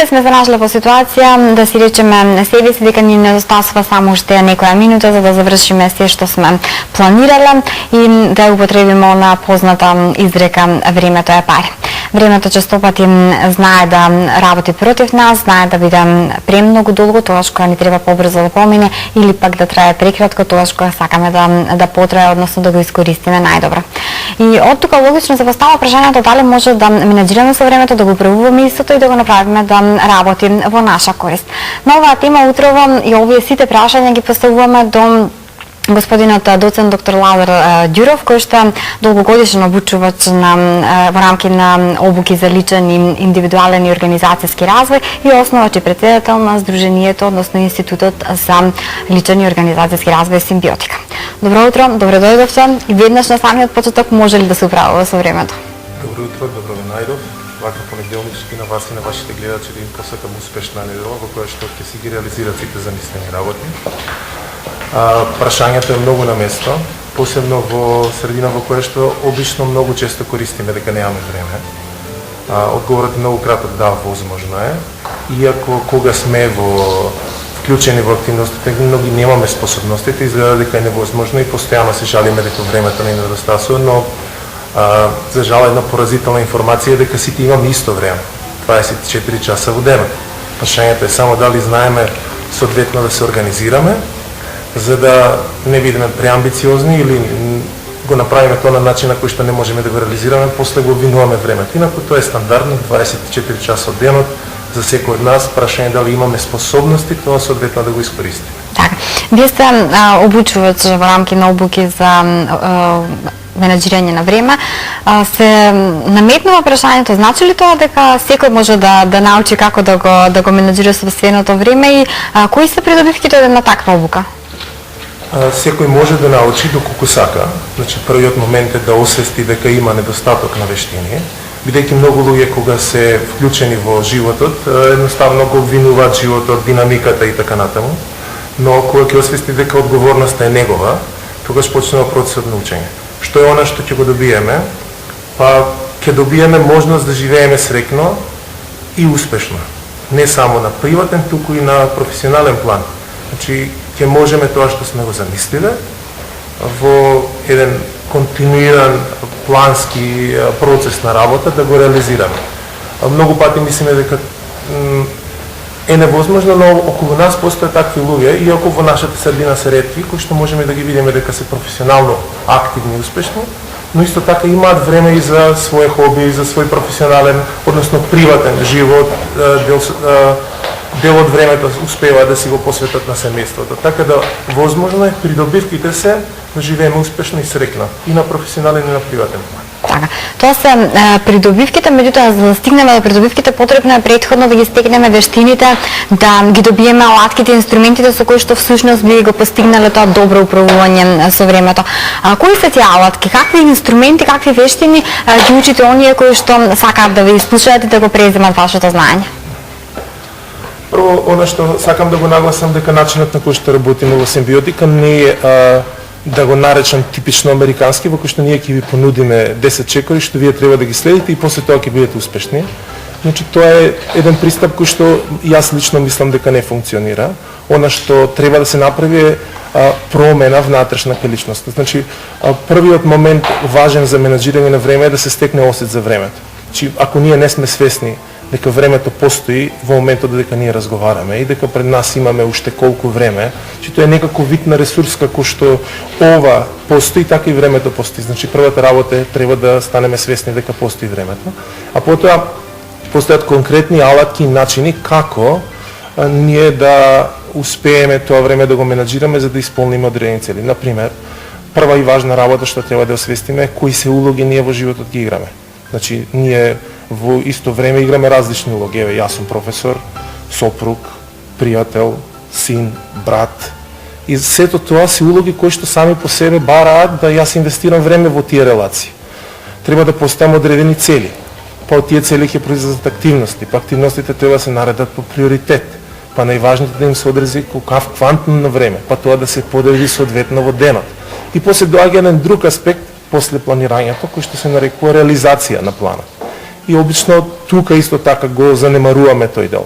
сите сме се нашли во ситуација да си речеме себе си дека ни недостасува само уште некоја минута за да завршиме се што сме планирале и да употребиме она позната изрека времето е пари. Времето честопати знае да работи против нас, знае да биде премногу долго, тогаш кога ни треба побрзо да помине, или пак да трае прекратко, тогаш кога сакаме да потрае, односно да го искористиме најдобро. И од тука логично се постава прашањето дали може да менаџираме со времето, да го управуваме истото и да го направиме да работи во наша корист. На оваа тема утрово и овие сите прашања ги поставуваме до господинот доцент доктор Лазар Ѓуров, кој што е долгогодишен обучувач во рамки на обуки за личен и индивидуален и организацијски развој и основач и претседател на Сдруженијето, односно Институтот за личен и организацијски развој Симбиотика. Добро утро, добро дојдовте и веднаш на самиот почеток може ли да се управува со времето? Добро утро, добро ви најдов. Вака понеделнички на вас и на вашите гледачи да им посакам успешна недела во која што ќе си ги реализират сите замислени работи. Прашањето е многу на место, посебно во средина во која што обично многу често користиме дека немаме време. Одговорот е многу краток, да, возможно е. Иако кога сме вклучени во активностите, многу немаме способностите, изгледа дека е невозможно и постојано се жалиме дека времето не недостасува, но за жал една поразителна информација е дека сите имаме исто време, 24 часа во денот. Прашањето е само дали знаеме соодветно да се организираме, за да не бидеме преамбициозни или го направиме тоа на начин на кој што не можеме да го реализираме, после го обвинуваме времето. Инаку тоа е стандардно, 24 часа од денот, за секој од нас, прашање дали имаме способности, тоа соодветно да го искористиме. Така, вие сте обучувач во рамки на обуки за менаџирање на време. Се наметнува прашањето, значи ли тоа дека секој може да научи како да го менаџира собственото време и кои се придобивките на таква обука? Секој може да научи доколку сака. Значи, првиот момент е да освести дека има недостаток на вештини, бидејќи многу луѓе кога се вклучени во животот, едноставно го обвинуваат животот, динамиката и така натаму, но кога ќе освести дека одговорноста е негова, тогаш почнува процесот на учење. Што е она што ќе го добиеме? Па ќе добиеме можност да живееме среќно и успешно. Не само на приватен, туку и на професионален план. Значи, ќе можеме тоа што сме го замислиле во еден континуиран плански процес на работа да го реализираме. Многу пати мислиме дека е невозможно, но околу нас постојат такви луѓе, иако во нашата средина се ретки, кои што можеме да ги видиме дека се професионално активни и успешни, но исто така имаат време и за своје хоби, за свој професионален, односно приватен живот, дел од времето успева да си го посветат на семејството. Така да возможно е придобивките се да живееме успешно и среќно и на професионален и на приватен план. Така. Тоа се придобивките, меѓутоа за да стигнеме до придобивките потребно е претходно да ги стекнеме вештините, да ги добиеме алатките, инструментите со кои што всушност би го постигнале тоа добро управување со времето. Кои се тие алатки? Какви инструменти, какви вештини ги учите оние кои што сакаат да ви слушаат и да го преземат вашето знаење? Прво, она што сакам да го нагласам дека начинот на кој што работиме во Симбиотика не е да го наречам типично американски, во кој што ние ќе ви понудиме 10 чекори што вие треба да ги следите и после тоа ќе бидете успешни. Значи тоа е еден пристап кој што јас лично мислам дека не функционира. Она што треба да се направи е промена внатрешна кај личноста. Значи првиот момент важен за менаџирање на време е да се стекне осет за времето. Значи ако ние не сме свесни дека времето постои во моментот дека ние разговараме и дека пред нас имаме уште колку време, че тоа е некако вид на ресурс како што ова постои, така и времето постои. Значи првата работа е треба да станеме свесни дека постои времето, а потоа постојат конкретни алатки и начини како ние да успееме тоа време да го менаџираме за да исполниме одредени цели. Например, прва и важна работа што треба да освестиме е кои се улоги ние во животот ги играме. Значи ние во исто време играме различни улоги. Еве, јас сум професор, сопруг, пријател, син, брат. И сето тоа се улоги кои што сами по себе бараат да јас инвестирам време во тие релации. Треба да поставам одредени цели. Па од тие цели ќе произлезат активности. Па активностите треба да се наредат по приоритет. Па најважните да им се одреди какав квантум на време. Па тоа да се подели соодветно во денот. И после доаѓа еден друг аспект после планирањето, кој што се нарекува реализација на планот. и обично тука исто така го занемаруваме тој дел.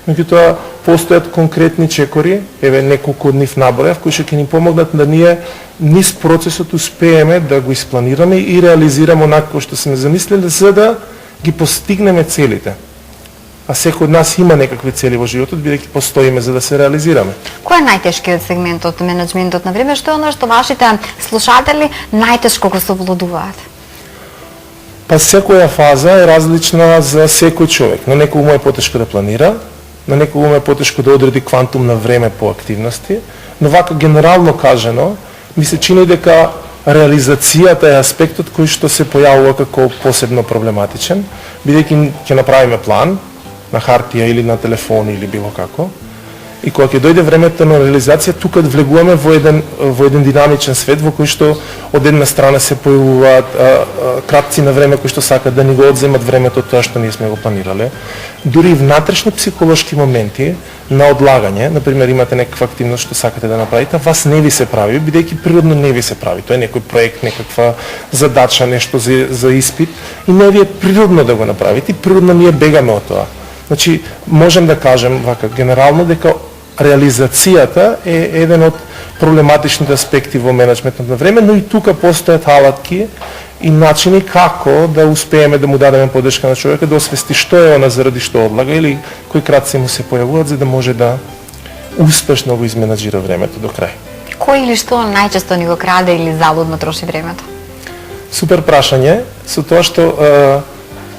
Меѓутоа, постојат конкретни чекори, еве неколку од нив набројав, кои ќе ни помогнат да ние низ процесот успееме да го испланираме и реализираме онака што сме замислили, за да ги постигнеме целите. А секој од нас има некакви цели во животот, бидејќи постоиме за да се реализираме. Кој е најтешкиот сегмент од менеджментот на време? Што е оно што вашите слушатели најтешко го совладуваат? Па секоја фаза е различна за секој човек. На некој му е потешко да планира, на некој му е потешко да одреди квантум на време по активности, но вака генерално кажано, ми се чини дека реализацијата е аспектот кој што се појавува како посебно проблематичен, бидејќи ќе направиме план на хартија или на телефон или било како. И кога ќе дојде времето на реализација, тука влегуваме во еден динамичен свет во кој што од една страна се појавуваат кратци на време кои што сакат да ни го одземат времето тоа што ние сме го планирале. Дури и внатрешни психолошки моменти на одлагање, например имате некаква активност што сакате да направите, вас не ви се прави, бидејќи природно не ви се прави. Тоа е некој проект, некаква задача, нешто за испит и не ви е природно да го направите, природно ние бегаме од тоа. Значи, можем да кажем вака генерално дека реализацијата е еден од проблематичните аспекти во менеджментот на време, но и тука постојат алатки и начини како да успееме да му дадеме поддршка на човекот да освести што е она заради што одлага или кои кратци му се појавуваат за да може да успешно го изменаџира времето до крај. Кој или што најчесто ни го краде или залудно троши времето? Супер прашање, со тоа што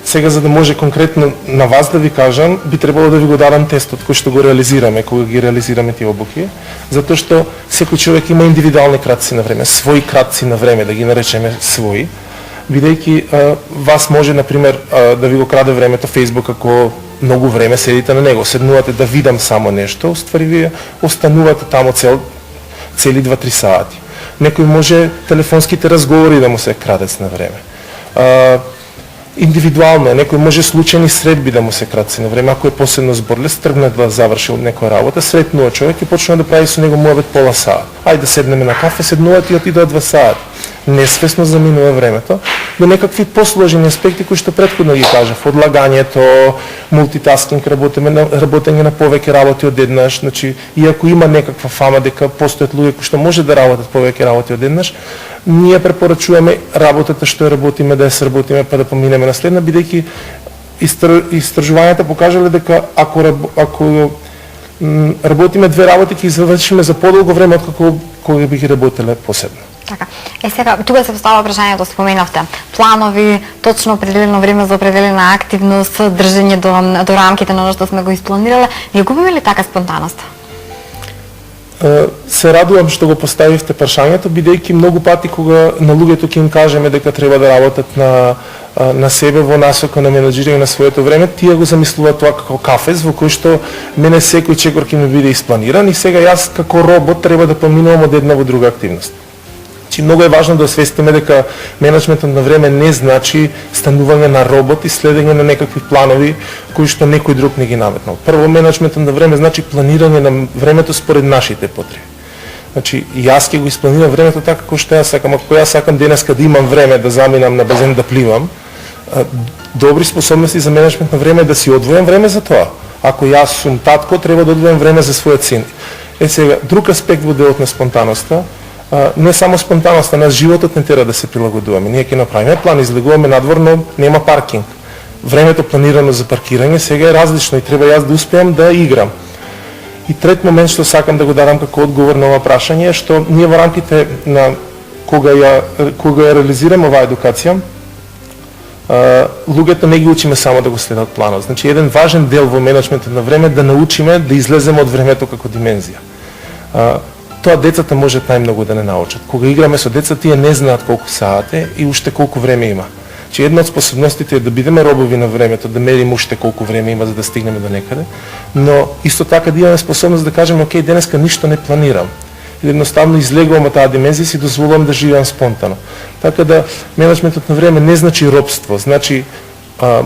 сега за да може конкретно на вас да ви кажам, би требало да ви го дадам тестот кој што го реализираме, кога ги реализираме тие обуки, затоа што секој човек има индивидуални кратци на време, своји кратци на време, да ги наречеме своји, бидејќи вас може, например, да ви го краде времето Facebook ако многу време седите на него, седнувате да видам само нешто, уствари вие останувате таму цели 2-3 сати. Некој може телефонските разговори да му се крадец на време. Индивидуално, некој може случајни средби да му се кратци на време, ако е посебно зборлив, тргне да заврши некоја работа, сретнува човек и почне да прави со него муабет пола саат. Ајде да седнеме на кафе, седнуваат и отидоа 2 саат. Несвесно заминува времето, до некакви посложени аспекти кои што претходно ги кажав, одлагањето, мултитаскинг, работење на повеќе работи одеднаш, значи иако има некаква фама дека постојат луѓе кои што може да работат повеќе работи одеднаш, ние препорачуваме работата што ја работиме да ја сработиме па да поминеме на следна, бидејќи истражувањата покажале дека ако работиме 2 работи ќе ги завршиме за подолго време откако кога би ги работеле посебно. Така. Сега, тука се поставува прашањето, споменавте. Планови, точно определено време за определена активност, држење до рамките на оно што сме го испланирале. Не губиме ли така спонтаноста? Се радувам што го поставивте прашањето, бидејќи многу пати кога на луѓето ќе им кажеме дека треба да работат на себе во насока на менеджирање на своето време, тие го замислуваат тоа како кафез во кој што мене секој чекор ќе ми биде испланиран и сега јас како робот треба да поминувам од една во друга активност. Значи, многу е важно да освестиме дека менеджментот на време не значи станување на робот и следење на некакви планови кои што некој друг не ги наметнал. Прво, менеджментот на време значи планирање на времето според нашите потреби. Значи, јас ќе го испланирам времето така како што јас сакам. Ако јас сакам денеска да имам време да заминам на базен да пливам, добри способности за менеджмент на време е да си одвојам време за тоа. Ако јас сум татко, треба да одвојам време за својот син. Сега, друг аспект во делот на спонтаноста, не само спонтаноста, на животот не тера да се прилагодуваме. Ние ќе направиме план, излегуваме надвор, но нема паркинг. Времето планирано за паркирање сега е различно и треба јас да успеам да играм. И трет момент што сакам да го дадам како одговор на ова прашање е што ние во рамките на кога ја реализираме оваа едукација, луѓето не ги учиме само да го следат планот. Значи еден важен дел во менеджментот на време да научиме да излеземе од времето како димензија. Тоа децата можат најмногу да не научат. Кога играме со деца, тие не знаат колку саат е и уште колку време има. Че една од способностите е да бидеме робови на времето, да мериме уште колку време има за да стигнеме до некаде, но исто така да имаме способност да кажеме, окей, денеска ништо не планирам. Или едноставно излегувам од таа димензија и си дозволувам да живеам спонтано. Така да менеджментот на време не значи робство, значи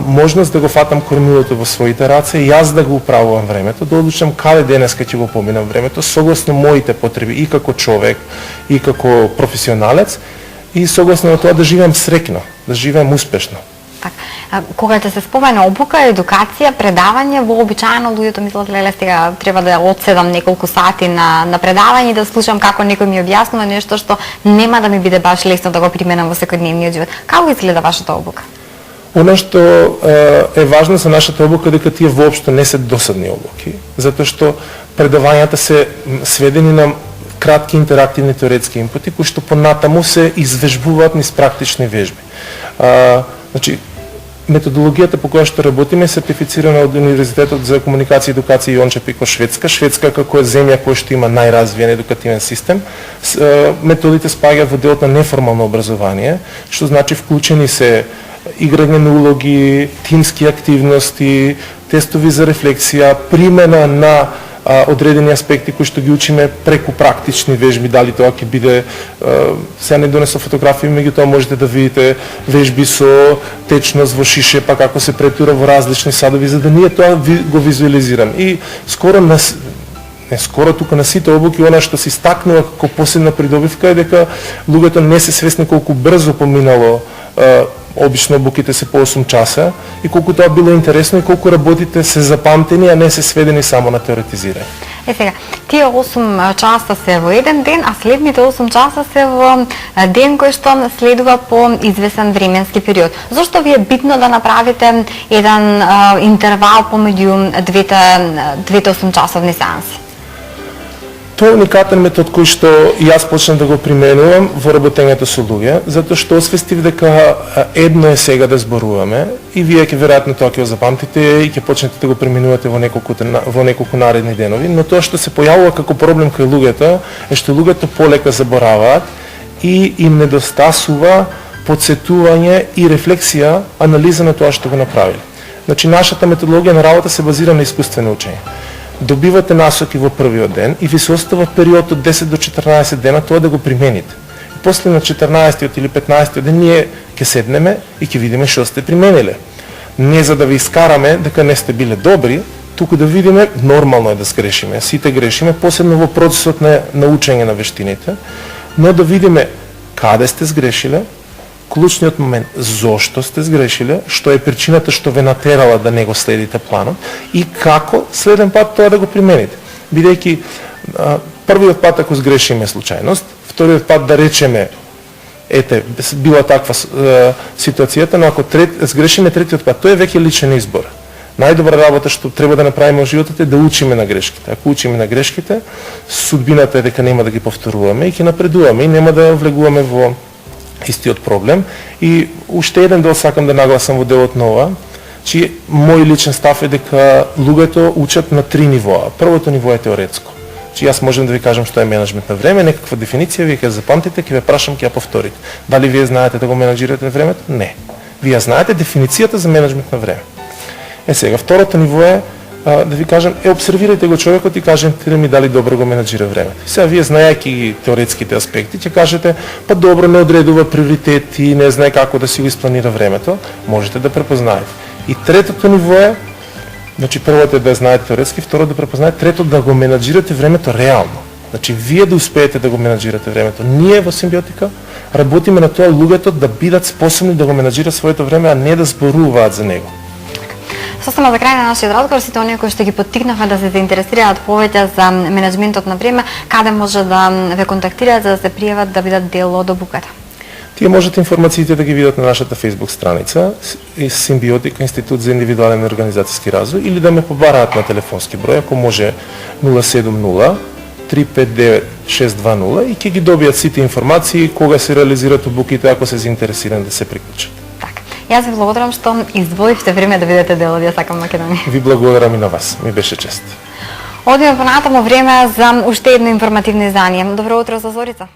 можност да го фатам кормилото во своите раце и јас да го управувам времето, да одлучам каде денеска ќе го поминам времето, согласно моите потреби и како човек, и како професионалец, и согласно на тоа да живеам среќно, да живеам успешно. Кога ќе се спомена обука, едукација, предавање, вообичаено луѓето мислат, леле, сега треба да одседам неколку сати на предавање и да слушам како некој ми објаснува нешто што нема да ми биде баш лесно да го применам во секојдневниот живот. Како изгледа вашата обука? Оно што е важно за нашата обука дека тие воопшто не се досадни обуки, затоа што предавањата се сведени на кратки интерактивни теоретски инпути кои што понатаму се извежбуваат низ практични вежби. Значи, методологијата по која што работиме е сертифицирана од Универзитетот за комуникација и едукација Јончепик во Шведска. Шведска како е земја која што има најразвиен едукативен систем. Методите спаѓаат во делот на неформално образование, што значи вклучени се играње на улоги, тимски активности, тестови за рефлексија, примена на одредени аспекти кои што ги учиме преку практични вежби, дали тоа ќе биде, сега не донесов фотографии, меѓутоа можете да видите вежби со течност во шише, па како се претура во различни садови, за да ние тоа го визуализирам. И скоро тука на сите обуки, она што се истакнува како посебна придобивка е дека луѓето не се свесни колку брзо поминало обично обуките се по 8 часа и колку тоа било интересно и колку работите се запамтени, а не се сведени само на теоретизирање. Сега, тие 8 часа се во еден ден, а следните 8 часа се во ден кој што следува по извесен временски период. Зошто ви е битно да направите еден интервал помеѓу двете 8 часовни сеанси? Тоа е уникатен метод кој што и јас почнав да го применувам во работењето со луѓе, затоа што освестив дека едно е сега да зборуваме и вие ќе веројатно тоа ќе го запамтите и ќе почнете да го применувате во неколку наредни денови, но тоа што се појавува како проблем кај луѓето е што луѓето полека забораваат и им недостасува потсетување и рефлексија, анализа на тоа што го направиле. Значи нашата методологија на работа се базира на искуствено учење. Добивате насоки во првиот ден и ви се остава период од 10 до 14 дена тоа да го примените. И после на 14-тиот или 15-тиот ден ние ќе седнеме и ќе видиме што сте примениле. Не за да ви искараме дека не сте биле добри, туку да видиме, нормално е да сгрешиме, сите грешиме, посебно во процесот на учење на вештините, но да видиме каде сте сгрешиле, клучниот момент зошто сте сгрешиле, што е причината што ве натерала да не го следите планот и како следен пат тоа да го примените. Бидејќи првиот пат ако сгрешиме случајност, вториот пат да речеме ете била таква ситуацијата, но ако сгрешиме третиот пат, тоа е веќе личен избор. Најдобра работа што треба да направиме во животот е да учиме на грешките. Ако учиме на грешките, судбината е дека нема да ги повторуваме и ќе напредуваме и нема да влегуваме во истиот проблем. И уште еден дел сакам да нагласам во делот на ова, че мој личен став е дека луѓето учат на 3 нивоа. Првото ниво е теоретско. Че јас можам да ви кажам што е менеджмент на време, некаква дефиниција, вие ќе запамтите, ќе ве прашам, ќе ја повторите. Дали вие знаете да го менеджирате времето? Не. Вие знаете дефиницијата за менеджмент на време. Сега, второто ниво е да ви кажам, обсервирајте го човекот и кажете ми дали добро го менеджира времето. Сега вие знаејќи теоретските аспекти, ќе кажете, па добро не одредува приоритети, не знае како да си го испланира времето, можете да препознаете. И третото ниво е, значи првото е да знаете теоретски, второ да препознаете, трето да го менеджирате времето реално. Значи вие да успеете да го менеджирате времето. Ние во Симбиотика работиме на тоа луѓето да бидат способни да го менеджират своето време, а не да зборуваат за него. Состава за крај на нашиот разговор, сите оние кои што ги поттикнавме да се заинтересираат повеќе за менеджментот на време, каде може да ве контактираат за да се пријават да бидат дел од обуката? Тие можете информациите да ги видат на нашата Facebook страница Симбиотика Институт за индивидуален и организацијски развој или да ме побараат на телефонски број, ако може 070 359 620 и ќе ги добијат сите информации кога се реализираат обуките ако се заинтересирани да се приклучат. Јас ви благодарам што издвоивте време да бидете дел од Ја сакам Македонија. Ви благодарам и на вас, ми беше чест. Одиме понатаму време за уште едно информативно издание. Добро утро со Зорица.